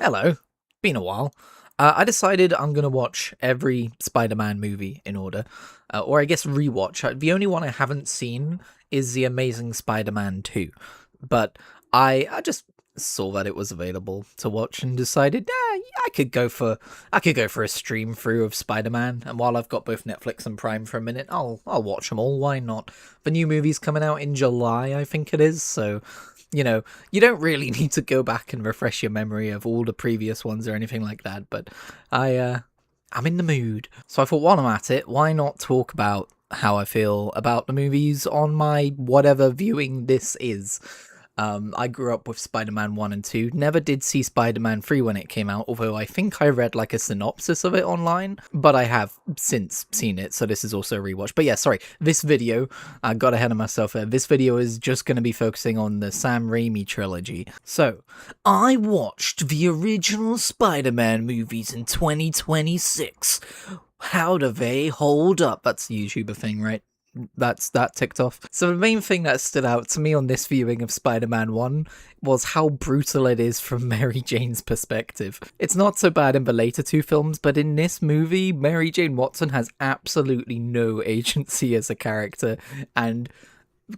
Hello, been a while. I decided I'm gonna watch every Spider-Man movie in order, or I guess rewatch. The only one I haven't seen is The Amazing Spider-Man 2, but I just saw that it was available to watch and decided, I could go for a stream through of Spider-Man. And while I've got both Netflix and Prime for a minute, I'll watch them all. Why not? The new movie's coming out in July, I think it is. So you don't really need to go back and refresh your memory of all the previous ones or anything like that, but I'm in the mood. So I thought while I'm at it, why not talk about how I feel about the movies on my whatever viewing this is. I grew up with Spider-Man 1 and 2, never did see Spider-Man 3 when it came out, although I think I read like a synopsis of it online, but I have since seen it, so this is also a rewatch. But yeah, sorry, this video, I got ahead of myself there, this video is just going to be focusing on the Sam Raimi trilogy. So, I watched the original Spider-Man movies in 2026. How do they hold up? That's the YouTuber thing, right? That ticked off. So the main thing that stood out to me on this viewing of Spider-Man 1 was how brutal it is from Mary Jane's perspective. It's not so bad in the later two films, but in this movie, Mary Jane Watson has absolutely no agency as a character, and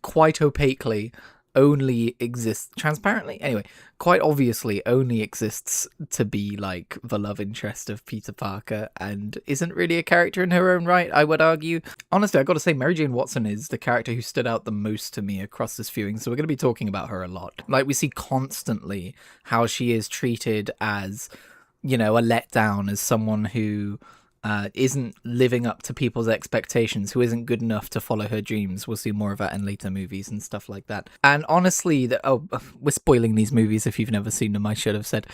quite opaquely only exists transparently anyway, quite obviously only exists to be like the love interest of Peter Parker and isn't really a character in her own right, I would argue. Honestly, I gotta say, Mary Jane Watson is the character who stood out the most to me across this viewing, so we're gonna be talking about her a lot. Like, we see constantly how she is treated as, a letdown, as someone who isn't living up to people's expectations, who isn't good enough to follow her dreams. We'll see more of that in later movies and stuff like that. And honestly, we're spoiling these movies if you've never seen them, I should have said.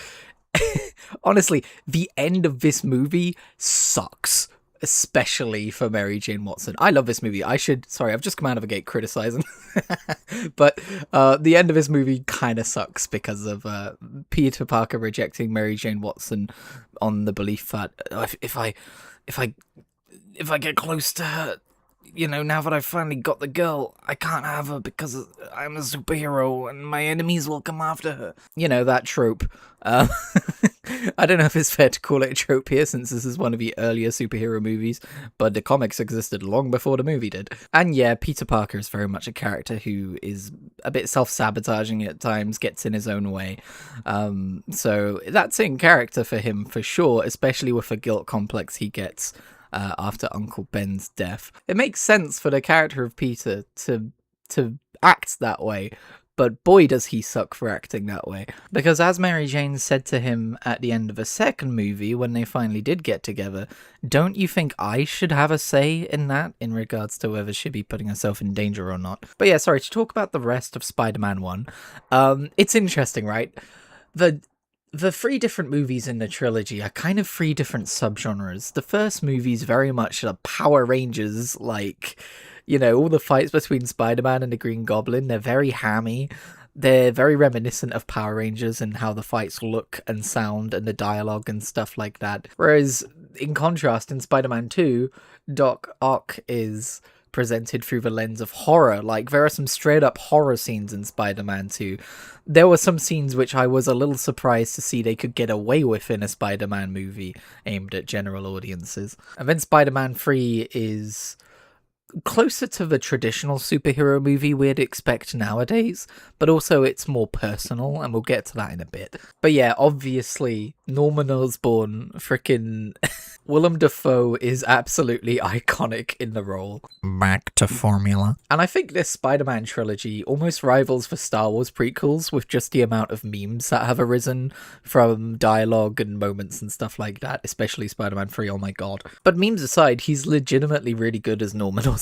Honestly, the end of this movie sucks. Especially for Mary Jane Watson. I love this movie. I've just come out of a gate criticizing. But the end of this movie kind of sucks because of Peter Parker rejecting Mary Jane Watson on the belief that if I get close to her, now that I've finally got the girl, I can't have her because I'm a superhero and my enemies will come after her. That trope. I don't know if it's fair to call it a trope here, since this is one of the earlier superhero movies, but the comics existed long before the movie did. And yeah, Peter Parker is very much a character who is a bit self-sabotaging at times, gets in his own way. So that's in character for him, for sure, especially with the guilt complex he gets after Uncle Ben's death. It makes sense for the character of Peter to act that way, but boy does he suck for acting that way. Because as Mary Jane said to him at the end of the second movie, when they finally did get together, don't you think I should have a say in that, in regards to whether she'd be putting herself in danger or not? But yeah, sorry, to talk about the rest of Spider-Man 1, it's interesting, right? The three different movies in the trilogy are kind of three different subgenres. The first movie's very much a Power Rangers, like, all the fights between Spider-Man and the Green Goblin, they're very hammy. They're very reminiscent of Power Rangers and how the fights look and sound and the dialogue and stuff like that. Whereas, in contrast, in Spider-Man 2, Doc Ock is presented through the lens of horror. Like, there are some straight up horror scenes in Spider-Man 2. There were some scenes which I was a little surprised to see they could get away with in a Spider-Man movie aimed at general audiences. And then Spider-Man 3 is closer to the traditional superhero movie we'd expect nowadays, but also it's more personal, and we'll get to that in a bit. But yeah, obviously, Norman Osborn, frickin' Willem Dafoe is absolutely iconic in the role. Back to formula. And I think this Spider-Man trilogy almost rivals the Star Wars prequels with just the amount of memes that have arisen from dialogue and moments and stuff like that, especially Spider-Man 3, oh my god. But memes aside, he's legitimately really good as Norman Osborn,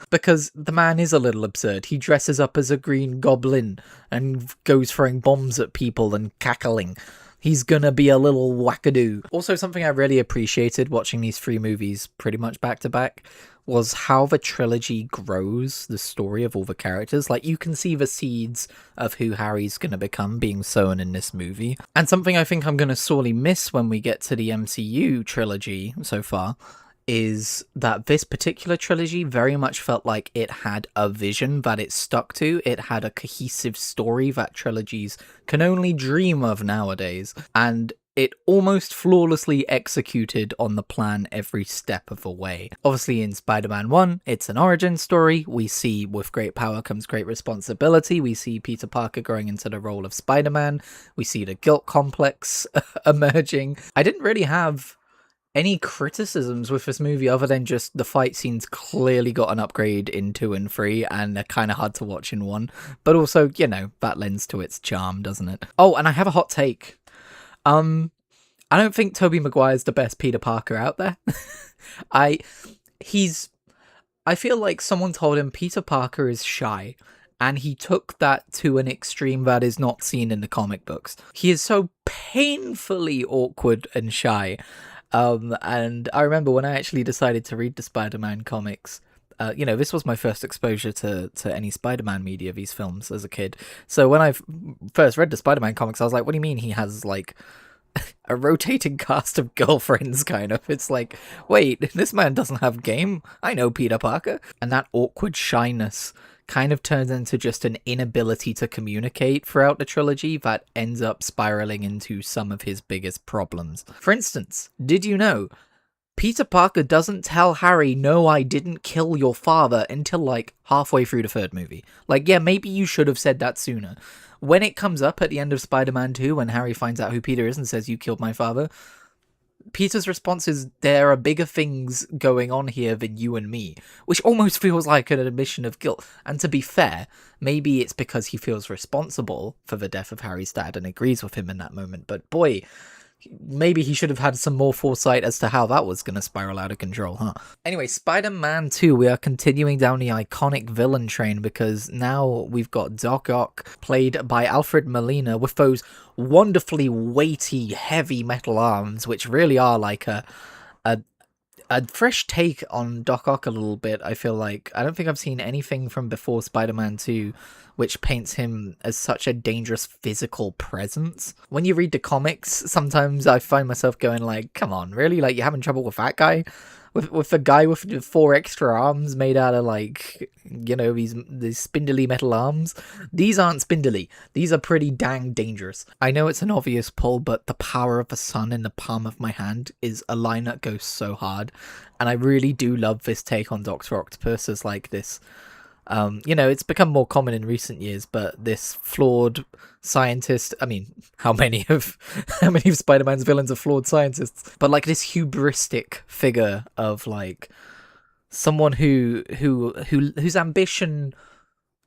because the man is a little absurd. He dresses up as a Green Goblin and goes throwing bombs at people and cackling. He's gonna be a little wackadoo. Also, something I really appreciated watching these three movies pretty much back to back was how the trilogy grows the story of all the characters. Like, you can see the seeds of who Harry's gonna become being sown in this movie. And something I think I'm gonna sorely miss when we get to the MCU trilogy so far is that this particular trilogy very much felt like it had a vision that it stuck to. It had a cohesive story that trilogies can only dream of nowadays. And it almost flawlessly executed on the plan every step of the way. Obviously, in Spider-Man 1, it's an origin story. We see with great power comes great responsibility. We see Peter Parker growing into the role of Spider-Man. We see the guilt complex emerging. I didn't really have any criticisms with this movie other than just the fight scenes clearly got an upgrade in 2 and 3 and they're kind of hard to watch in 1. But also, that lends to its charm, doesn't it? Oh, and I have a hot take. I don't think Tobey Maguire's the best Peter Parker out there. I feel like someone told him Peter Parker is shy, and he took that to an extreme that is not seen in the comic books. He is so painfully awkward and shy. And I remember when I actually decided to read the Spider-Man comics, this was my first exposure to any Spider-Man media, these films, as a kid. So when I first read the Spider-Man comics, I was like, what do you mean he has, like, a rotating cast of girlfriends, kind of? It's like, wait, this man doesn't have game? I know Peter Parker. And that awkward shyness kind of turns into just an inability to communicate throughout the trilogy that ends up spiraling into some of his biggest problems. For instance, did you know Peter Parker doesn't tell Harry, no, I didn't kill your father, until, like, halfway through the 3rd movie. Like, yeah, maybe you should have said that sooner. When it comes up at the end of Spider-Man 2, when Harry finds out who Peter is and says, you killed my father, Peter's response is, there are bigger things going on here than you and me, which almost feels like an admission of guilt. And to be fair, maybe it's because he feels responsible for the death of Harry's dad and agrees with him in that moment, but boy, maybe he should have had some more foresight as to how that was going to spiral out of control, huh? Anyway, Spider-Man 2, we are continuing down the iconic villain train because now we've got Doc Ock, played by Alfred Molina, with those wonderfully weighty, heavy metal arms, which really are like a fresh take on Doc Ock a little bit, I feel like. I don't think I've seen anything from before Spider-Man 2 which paints him as such a dangerous physical presence. When you read the comics, sometimes I find myself going like, come on, really? Like, you're having trouble with that guy? With the guy with the 4 extra arms made out of, like, these spindly metal arms? These aren't spindly. These are pretty dang dangerous. I know it's an obvious pull, but the power of the sun in the palm of my hand is a line that goes so hard. And I really do love this take on Dr. Octopus as, like, this... it's become more common in recent years, but this flawed scientist, I mean, how many of Spider-Man's villains are flawed scientists? But, like, this hubristic figure of, like, someone whose ambition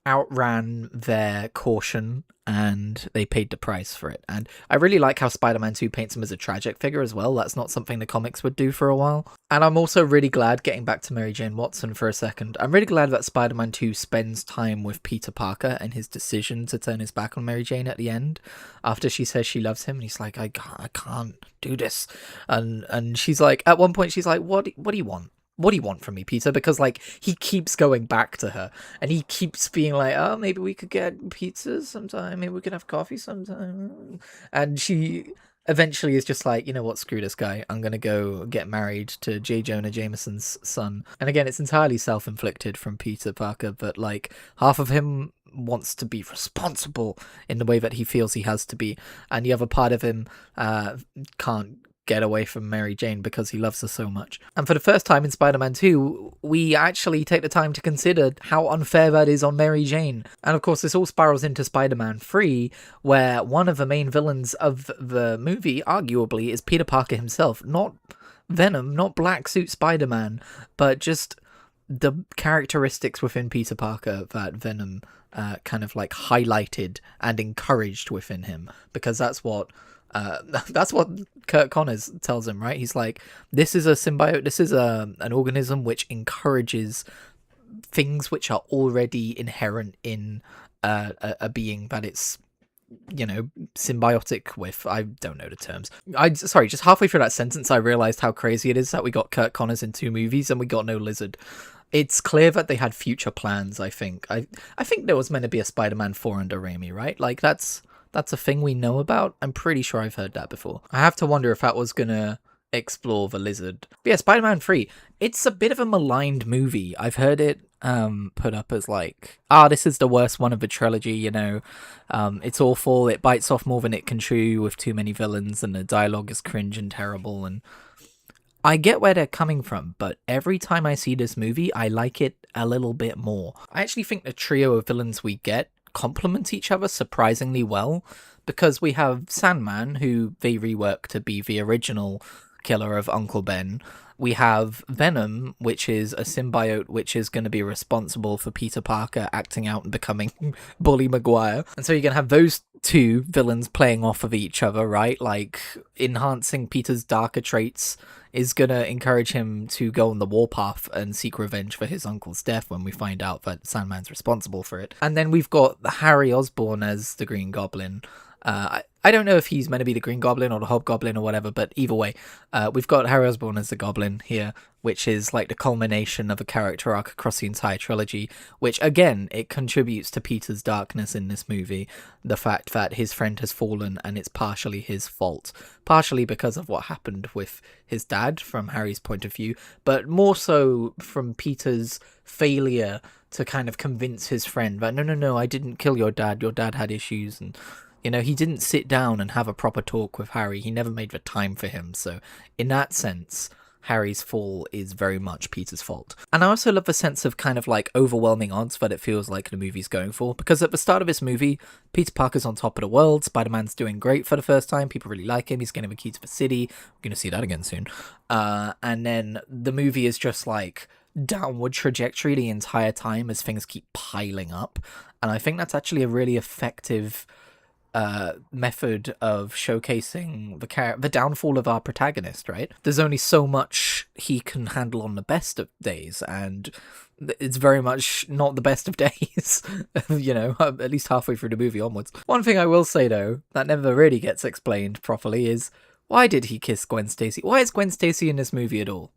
outran their caution, and they paid the price for it. And I really like how Spider-Man 2 paints him as a tragic figure as well. That's not something the comics would do for a while. And I'm also really glad, getting back to Mary Jane Watson for a second, I'm really glad that Spider-Man 2 spends time with Peter Parker and his decision to turn his back on Mary Jane at the end, after she says she loves him, and he's like, I can't do this. And she's like, at one point she's like, what do you want? What do you want from me, Peter? Because, like, he keeps going back to her, and he keeps being like, oh, maybe we could get pizzas sometime, maybe we could have coffee sometime. And she eventually is just like, you know what, screw this guy, I'm gonna go get married to J. Jonah Jameson's son. And again, it's entirely self-inflicted from Peter Parker, but, like, half of him wants to be responsible in the way that he feels he has to be, and the other part of him can't get away from Mary Jane because he loves her so much. And for the first time in Spider-Man 2, we actually take the time to consider how unfair that is on Mary Jane. And of course, this all spirals into Spider-Man 3, where one of the main villains of the movie, arguably, is Peter Parker himself. Not Venom, not Black Suit Spider-Man, but just the characteristics within Peter Parker that Venom kind of, like, highlighted and encouraged within him, because that's what Kurt Connors tells him, right? He's like, this is a symbiote, this is an organism which encourages things which are already inherent in a being that it's, symbiotic with. I don't know the terms. Sorry, just halfway through that sentence I realized how crazy it is that we got Kurt Connors in 2 movies and we got no Lizard. It's clear that they had future plans, I think. I think there was meant to be a Spider-Man 4 under Raimi, right? Like, that's a thing we know about. I'm pretty sure I've heard that before. I have to wonder if that was gonna explore the lizard. But yeah, Spider-Man 3, it's a bit of a maligned movie. I've heard it put up as like, this is the worst one of the trilogy, it's awful, it bites off more than it can chew with too many villains, and the dialogue is cringe and terrible. And I get where they're coming from, but every time I see this movie, I like it a little bit more. I actually think the trio of villains we get complement each other surprisingly well, because we have Sandman, who they rework to be the original killer of Uncle Ben. We have Venom, which is a symbiote which is going to be responsible for Peter Parker acting out and becoming Bully Maguire. And so you're going to have those two villains playing off of each other, right? Like, enhancing Peter's darker traits is going to encourage him to go on the warpath and seek revenge for his uncle's death when we find out that Sandman's responsible for it. And then we've got Harry Osborn as the Green Goblin. I don't know if he's meant to be the Green Goblin or the Hobgoblin or whatever, but either way, we've got Harry Osborn as the Goblin here, which is like the culmination of a character arc across the entire trilogy, which again, it contributes to Peter's darkness in this movie, the fact that his friend has fallen and it's partially his fault, partially because of what happened with his dad from Harry's point of view, but more so from Peter's failure to kind of convince his friend that no, I didn't kill your dad had issues, and he didn't sit down and have a proper talk with Harry. He never made the time for him. So in that sense, Harry's fall is very much Peter's fault. And I also love the sense of kind of like overwhelming odds that it feels like the movie's going for. Because at the start of this movie, Peter Parker's on top of the world. Spider-Man's doing great for the first time. People really like him. He's getting the key to the city. We're going to see that again soon. And then the movie is just like downward trajectory the entire time as things keep piling up. And I think that's actually a really effective method of showcasing the downfall of our protagonist, right? There's only so much he can handle on the best of days, and it's very much not the best of days, at least halfway through the movie onwards. One thing I will say, though, that never really gets explained properly is, why did he kiss Gwen Stacy? Why is Gwen Stacy in this movie at all?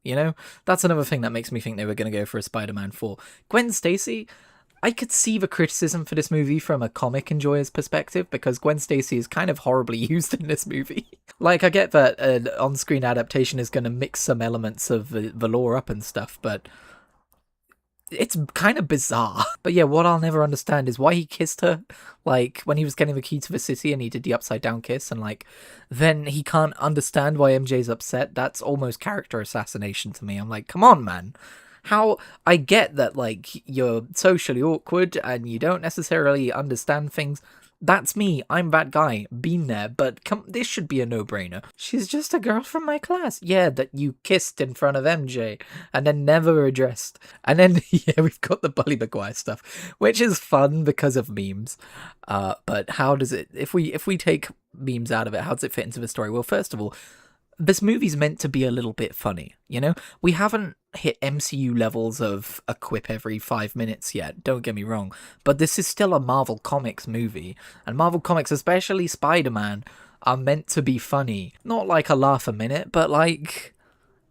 That's another thing that makes me think they were going to go for a Spider-Man 4. Gwen Stacy, I could see the criticism for this movie from a comic enjoyer's perspective, because Gwen Stacy is kind of horribly used in this movie. Like, I get that an on-screen adaptation is going to mix some elements of the lore up and stuff, but it's kind of bizarre. But yeah, what I'll never understand is why he kissed her, like, when he was getting the key to the city and he did the upside-down kiss, and, like, then he can't understand why MJ's upset. That's almost character assassination to me. I'm like, come on, man. How I get that, like, you're socially awkward and you don't necessarily understand things. That's me. I'm that guy. Been there. But this should be a no-brainer. She's just a girl from my class. Yeah, that you kissed in front of MJ and then never addressed. And then, yeah, we've got the Bully Maguire stuff, which is fun because of memes. But how does it, if we take memes out of it, how does it fit into the story? Well, first of all, this movie's meant to be a little bit funny, We haven't hit MCU levels of a quip every 5 minutes yet, don't get me wrong, but this is still a Marvel Comics movie, and Marvel Comics, especially Spider-Man, are meant to be funny. Not like a laugh a minute, but like,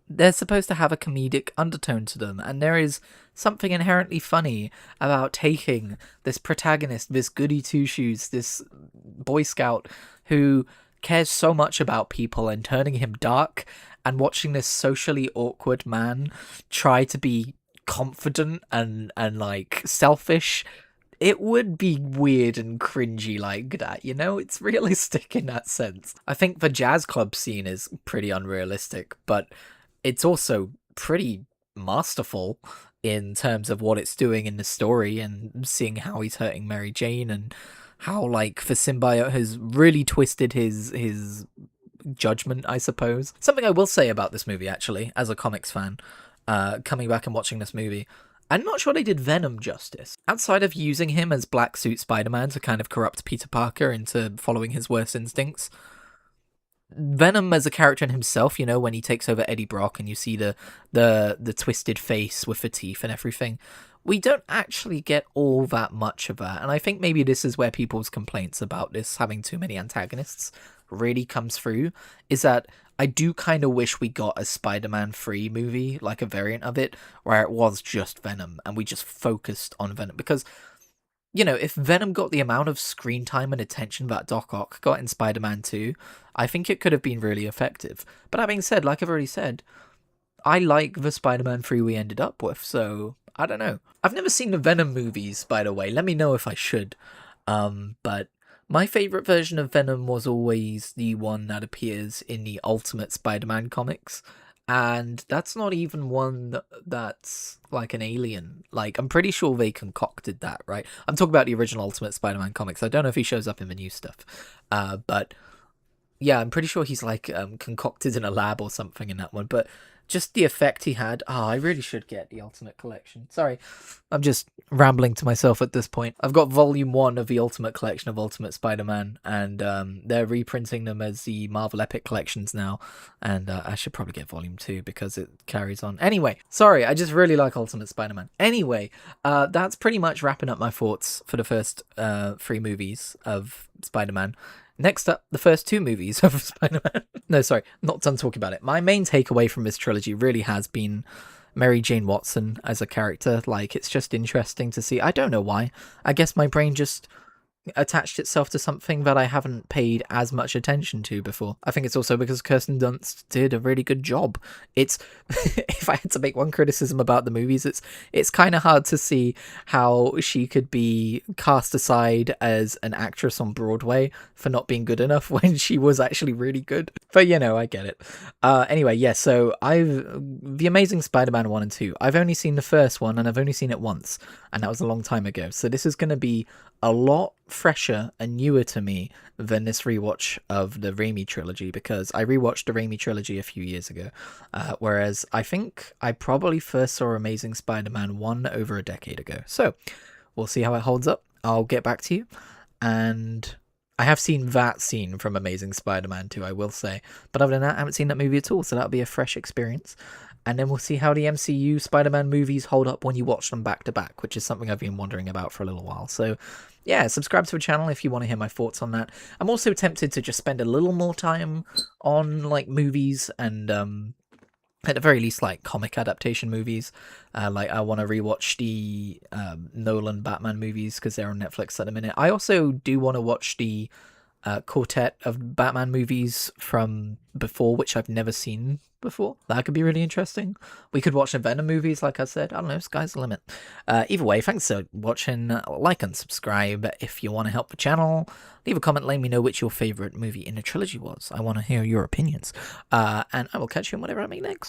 they're supposed to have a comedic undertone to them, and there is something inherently funny about taking this protagonist, this goody two-shoes, this Boy Scout who cares so much about people, and turning him dark, and watching this socially awkward man try to be confident and like selfish. It would be weird and cringy like that, It's realistic in that sense. I think the jazz club scene is pretty unrealistic, but it's also pretty masterful in terms of what it's doing in the story, and seeing how he's hurting Mary Jane, and how, like, the symbiote has really twisted his judgment, I suppose. Something I will say about this movie, actually, as a comics fan, coming back and watching this movie, I'm not sure they did Venom justice. Outside of using him as Black Suit Spider-Man to kind of corrupt Peter Parker into following his worst instincts, Venom as a character in himself, when he takes over Eddie Brock and you see the twisted face with the teeth and everything, we don't actually get all that much of that. And I think maybe this is where people's complaints about this having too many antagonists really comes through, is that I do kind of wish we got a Spider-Man 3 movie, like a variant of it, where it was just Venom and we just focused on Venom. Because if Venom got the amount of screen time and attention that Doc Ock got in Spider-Man 2, I think it could have been really effective. But that being said, like I've already said, I like the Spider-Man 3 we ended up with, so I don't know. I've never seen the Venom movies, by the way. Let me know if I should. But my favorite version of Venom was always the one that appears in the Ultimate Spider-Man comics. And that's not even one that's like an alien. Like, I'm pretty sure they concocted that, right? I'm talking about the original Ultimate Spider-Man comics. I don't know if he shows up in the new stuff. But yeah, I'm pretty sure he's like concocted in a lab or something in that one. But just the effect he had. I really should get the Ultimate Collection. Sorry, I'm just rambling to myself at this point. I've got Volume 1 of the Ultimate Collection of Ultimate Spider-Man, and they're reprinting them as the Marvel Epic Collections now. And I should probably get Volume 2 because it carries on. Anyway, sorry, I just really like Ultimate Spider-Man. Anyway, that's pretty much wrapping up my thoughts for the first 3 movies of Spider-Man. Next up, the first 2 movies of Spider-Man. No, sorry, not done talking about it. My main takeaway from this trilogy really has been Mary Jane Watson as a character. Like, it's just interesting to see. I don't know why. I guess my brain just attached itself to something that I haven't paid as much attention to before. I think it's also because Kirsten Dunst did a really good job. It's if I had to make one criticism about the movies, it's kind of hard to see how she could be cast aside as an actress on Broadway for not being good enough when she was actually really good. But I get it. Anyway, yeah, so The Amazing Spider-Man 1 and 2, I've only seen the first one and I've only seen it once, and that was a long time ago. So this is going to be a lot fresher and newer to me than this rewatch of the Raimi trilogy, because I rewatched the Raimi trilogy a few years ago, whereas I think I probably first saw Amazing Spider-Man 1 over a decade ago. So we'll see how it holds up. I'll get back to you. And I have seen that scene from Amazing Spider-Man 2, I will say, but other than that, I haven't seen that movie at all, so that'll be a fresh experience. And then we'll see how the MCU Spider-Man movies hold up when you watch them back to back, which is something I've been wondering about for a little while. So yeah, subscribe to the channel if you want to hear my thoughts on that. I'm also tempted to just spend a little more time on like movies and at the very least like comic adaptation movies. Like I want to rewatch the Nolan Batman movies because they're on Netflix at the minute. I also do want to watch the quartet of Batman movies from before, which I've never seen before. That could be really interesting. We could watch the Venom movies, like I said. I don't know, sky's the limit. Either way, thanks for watching. Like and subscribe if you want to help the channel. Leave a comment, let me know which your favourite movie in the trilogy was. I want to hear your opinions. And I will catch you in whatever I make next.